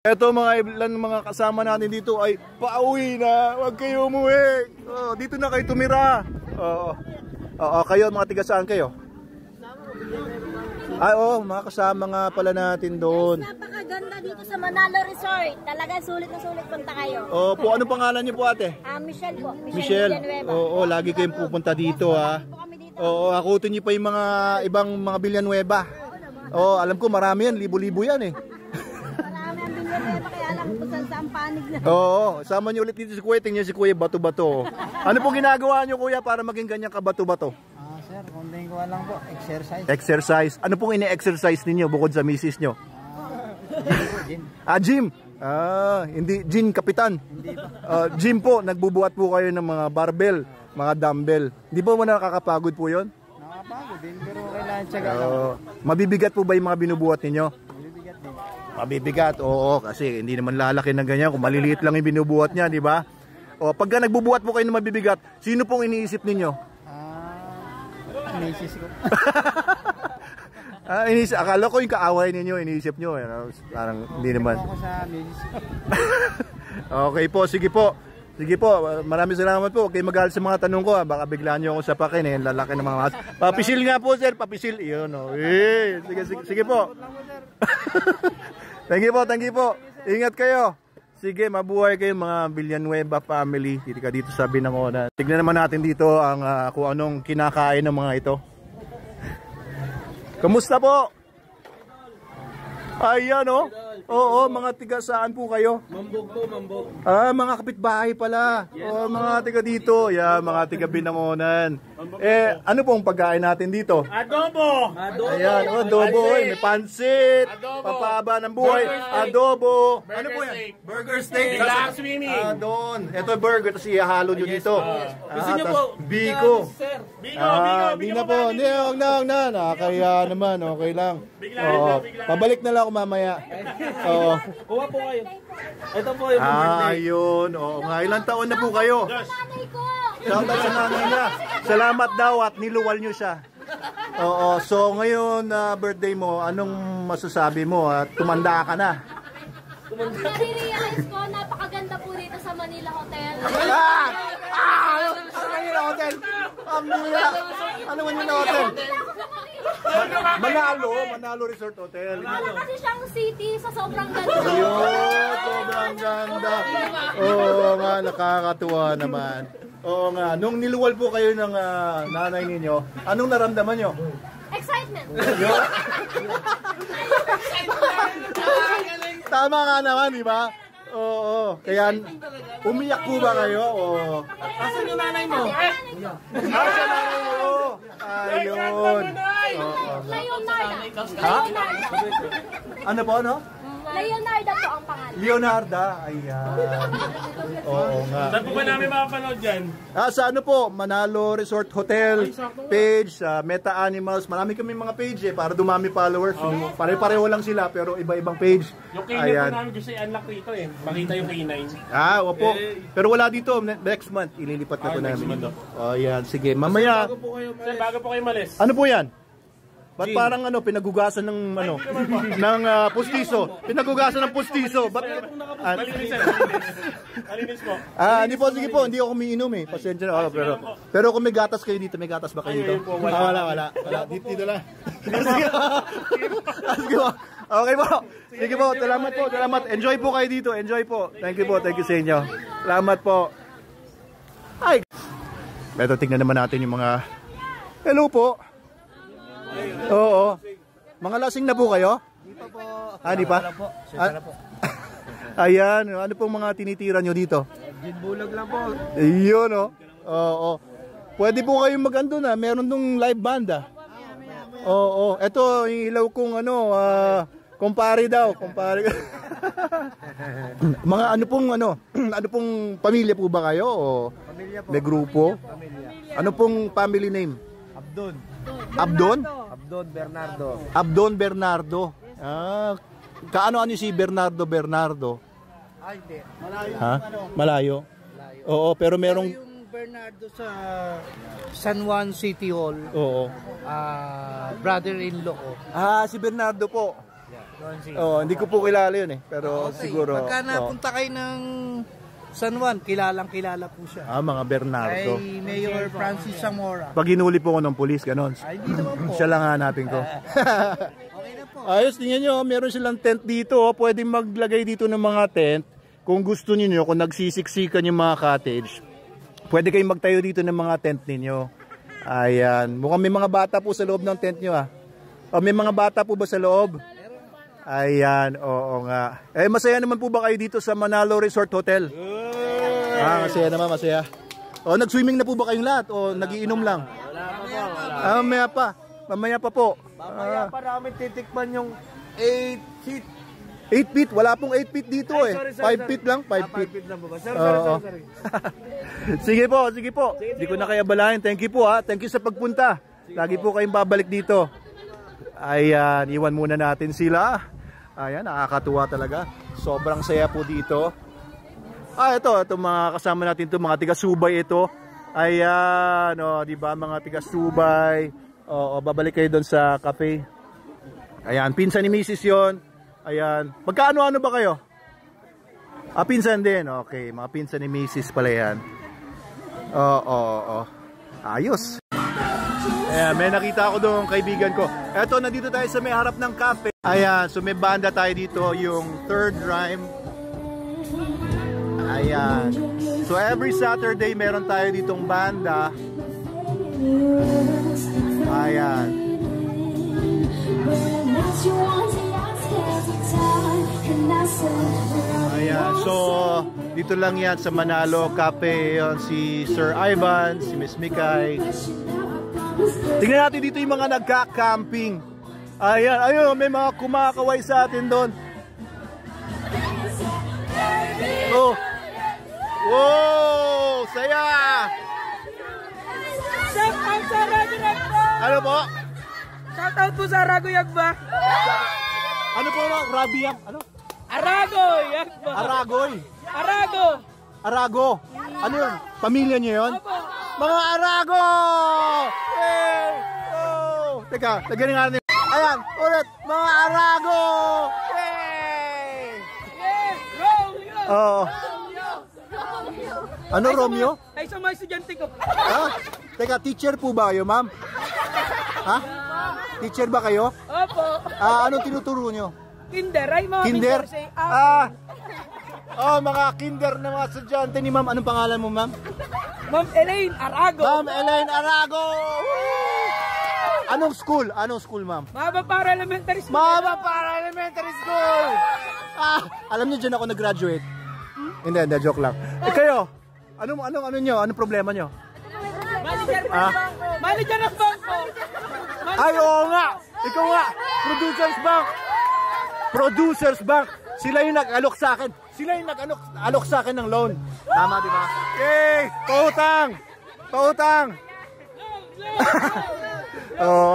Eto mga ilan mga kasama natin dito ay pauwi na. Huwag kayo umuwi. Oh, dito na kayo tumira. Oo, kayo mga tiga saan kayo? Ay, mga kasama nga pala natin doon. Napakaganda dito sa Manalo Resort. Talaga sulit na sulit punta kayo. Po, ano pangalan niyo po ate? Michelle po. Michelle. Oo, lagi kayong pupunta dito ha. Oo, hakutin niyo pa yung mga ibang mga Villanueva. Oo, alam ko marami yan, libo-libo yan eh. Kaya lang kung saan panig na. Oo, sama niyo ulit dito si Kuya. Tingnan si Kuya bato-bato. Ano pong ginagawa niyo Kuya para maging ganyan ka bato-bato? Sir, konting ko lang po, exercise. Exercise. Ano pong ini-exercise ninyo bukod sa misis nyo? Gym. Gym. Hindi gym kapitan. Hindi pa. Gym po, nagbubuhat po kayo ng mga barbell, mga dumbbell. Hindi po nakakapagod po 'yon? Nakakapagod din, pero kailangan tiyaga lang. Mabibigat po ba yung mga binubuhat ninyo? Mabibigat din. Mabibigat, oo, kasi hindi naman lalaki ng ganyan kung maliliit lang yung binubuhat niya, di ba? O, pagka nagbubuhat po kayo ng mabibigat, sino pong iniisip ninyo? Iniisip ko. Akala ko yung kaaway ninyo, iniisip nyo. Parang hindi naman. Ako sa Okay po, sige po. Sige po, maraming salamat po. Huwag kayo magalit sa mga tanong ko. Baka biglaan nyo ako sa pakin. Lalaki ng mga mas. Papisil nga po sir, papisil. Iyon o. Sige po. Thank you po. Ingat kayo. Sige, mabuhay kayo mga Villanueva family. Dito ka dito sa Binangonan. Tignan naman natin dito ang kung anong kinakain ng mga ito. Kamusta po? Ayan o. Oo, mga tiga saan po kayo? Mambog po, mambog. Mga kapitbahay pala. Yes, mga tiga dito. Mga tiga Binangonan. Ano pong pagkain natin dito? Adobo! Ayan, adobo. May pansit. Papaba ng buhay. Adobo. Ano po yan? Burger steak. Relax swimming. Doon. Ito burger. Tapos ihalo nyo dito. Gusto nyo po? Biko. Biko po. Hindi, huwag na. Kaya naman, okay lang. Pabalik na lang ako mamaya. Kuha po kayo. Ito po yung birthday. Ayun. Oo nga. Ilang taon na po kayo? Nanay ko! Shoutout sa nanay niya. Salamat daw at niluwal nyo siya. Oo. So ngayon birthday mo, anong masasabi mo? Tumanda ka na. Nare-realize ko, napakaganda po dito sa Manila Hotel. Manila Hotel? Ano Manila Hotel? Manalo Resort Hotel. Kasi siyang city sa sobrang ganda. Ayun, sobrang ganda. Oo nga, nakakatuwa naman. Oo nga, nung niluwal po kayo ng nanay ninyo, anong naramdaman nyo? Excitement. Tama nga naman, di ba? Oo. Kaya umiyak po ba kayo? Asan yung nanay mo? Asa nanay mo? Ayun. Leonardo. Ha? Ano po, ano? Leonardo po ang pangalan. Leonardo. Ayan. Oo nga. Saan po ba namin makapanood dyan? Sa ano po, Manalo Resort Hotel page, Meta Animals. Marami kami mga page para dumami followers. Pare-pareho lang sila pero iba-ibang page. Yung K9 po namin gusto i-unlock dito eh. Makita yung K9. Opo. Pero wala dito. Next month, ililipat na po namin. Ayan, sige. Mamaya. Bago po kayo malis. Ano po yan? Ba't parang pinagugasan ng ng pustiso? Pinagugasan ng pustiso. Ba't Malinis po. hindi po, sige po, hindi ako umiinom eh. Pasensya na ako pero kung may gatas kayo dito, may gatas ba kayo dito? Wala. Dito lang. Sige po. Okay po. Sige po, salamat po. Salamat. Enjoy po kayo dito. Enjoy po. Thank you sa inyo. Salamat po. Ay. Ito, tignan naman natin yung mga hello po. Oo. Mga lasing na po kayo? Di pa po. Di pa? Ayan, ano pong mga tinitira nyo dito? Ginbulag lang po. Iyon, Oo. Pwede po kayong mag-ando na, meron dong live band Oo. Ito, yung ilaw kong kumpare daw, kumpare. Mga ano pong pamilya po ba kayo? O Pamilya po. may grupo? Pamilya. Ano pong family name? Abdon. Abdon? Abdon Bernardo. Abdon Bernardo. Kaano si Bernardo? Ay, hindi. Malayo. Oo, pero merong Yung Bernardo sa San Juan City Hall. Oo. Brother-in-law ko. Si Bernardo po. Oh, hindi ko po kilala yun eh. Pero siguro. Pagka napunta kayo ng San Juan, kilala po siya. Mga Bernardo. Kay Mayor Francis Zamora. Pag hinuli po ko ng pulis, ganon. Ay, di naman po. Siya lang hanapin ko. Okay na po. Ayos, tingnan nyo, meron silang tent dito. Pwede maglagay dito ng mga tent. Kung gusto niyo, kung nagsisiksikan yung mga cottage, pwede kayong magtayo dito ng mga tent ninyo. Ayan. Mukhang may mga bata po sa loob ng tent nyo ah. O, may mga bata po ba sa loob? Ayan, oo nga. Masaya naman po ba kayo dito sa Manalo Resort Hotel? Masaya naman, masaya. O, nag-swimming na po ba kayong lahat? O, nagiinom lang? Mamaya pa. Mamaya pa po. Mamaya pa namin titikman yung 8 feet. 8 feet? Wala pong 8 feet dito eh. 5 feet lang, 5 feet. 5 feet lang po ba? Sorry. Sige po, sige po. Hindi ko na kaya balahin. Thank you po ha. Thank you sa pagpunta. Lagi po kayong babalik dito. Ayan, iwan muna natin sila. Ayan, nakakatuwa talaga. Sobrang saya po dito. Ito mga kasama natin ito, mga tiga-Subay ito. Ayan, di ba mga tiga-Subay. Babalik kayo doon sa cafe. Ayan, pinsan ni Mrs. yon. Ayan, magkaano-ano ba kayo? Pinsan din. Okay, mga pinsan ni Mrs. pala yan. Ayos. Ayan, may nakita ako doon, kaibigan ko. Eto, nandito tayo sa may harap ng cafe. Ayan, so may banda tayo dito, yung Third Rhyme. Ayan. So every Saturday meron tayo ditong banda. Ayan. Ayan, so dito lang yan sa Manalo Cafe. Yun, si Sir Ivan, si Miss Mikay. Tingnan natin dito yung mga nagka-camping. Ayun, may mga kumakaway sa atin doon. Oh. Wow! Saya! Shout out sa Rago Yagba! Ano po? Shout out po sa Rago Yagba! Ano po na? Rabiak? Ano? Arago Yagba! Aragoy! Arago! Ano yun? Pamilya niyo yun? Opo! Mga Arago! Hey! Oh! Teka, lagyan nga natin. Ayan, ulit! Mga Arago! Hey! Yes! Romeo! Oo. Ano, Romeo? Ay, sa mga estudyante ko. Teka, teacher po ba kayo, ma'am? Ha? Teacher ba kayo? Opo! Anong tinuturo nyo? Kinder! Ay, mga Kinder? say, Mga kinder na mga estudyante ni ma'am. Anong pangalan mo, ma'am? Ma'am Elaine Arago! Ma'am Elaine Arago! Anong school? Anong school, ma'am? Mama para elementary school! Mama para elementary school! Alam niyo dyan ako nag-graduate? Hindi, joke lang. Kayo? Ano nyo? Anong problema nyo? Manager ng bangko! Manager ng bangko! Ay, oo nga! Ikaw nga! Producers Bank! Producers Bank! Sila yung nag-alok sa akin. Sila yung nag-alok sa akin ng loan. Tama, di ba? Yay! Pautang! Pautang!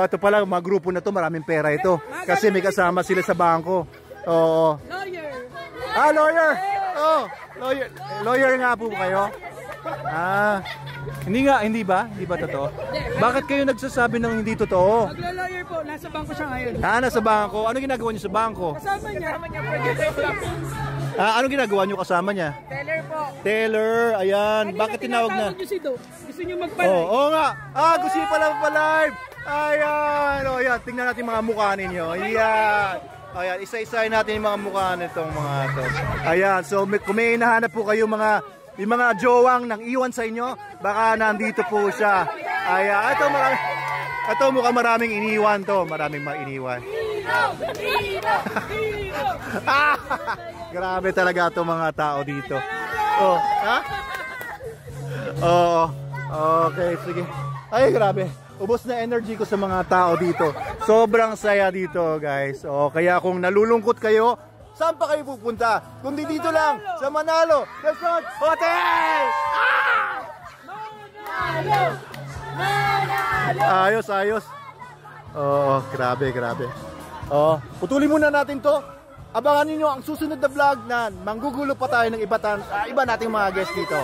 Ito pala, mga grupo na to, maraming pera ito. Kasi may kasama sila sa bangko. Oo. Lawyer! Lawyer! Lawyer. Lawyer nga po kayo? Hindi ba? Hindi ba totoo? Bakit kayo nagsasabi ng hindi totoo? Magla-lawyer po, nasa bangko siya ngayon. Nasa bangko? Ano ginagawa niyo sa bangko? Kasama niya producer lang. Ano ginagawa niyo kasama niya? Teller po. Teller, ayan. Bakit tinawag na? Gusto niyo magpalay? Oo nga. Gusto niyo pala pa-live. Ayan. Tingnan natin mga mukha ninyo. Ayan. Ayan, isa-isahin natin yung mga mukha nitong mga to. Ayan, so kung may hinahanap po kayo yung mga jowang nang iwan sa inyo, baka nandito po siya. Ayan, ito mukhang maraming iniwan to. Maraming mainiwan. Grabe talaga itong mga tao dito. Okay, sige. Ay, grabe. Ubos na energy ko sa mga tao dito. Sobrang saya dito, guys. Kaya kung nalulungkot kayo, saan pa kayo pupunta? Kundi dito lang, sa Manalo Resort Hotel! Ayos. Grabe. Putulin muna natin to. Abangan niyo ang susunod na vlog na manggugulo pa tayo ng iba nating mga guests dito.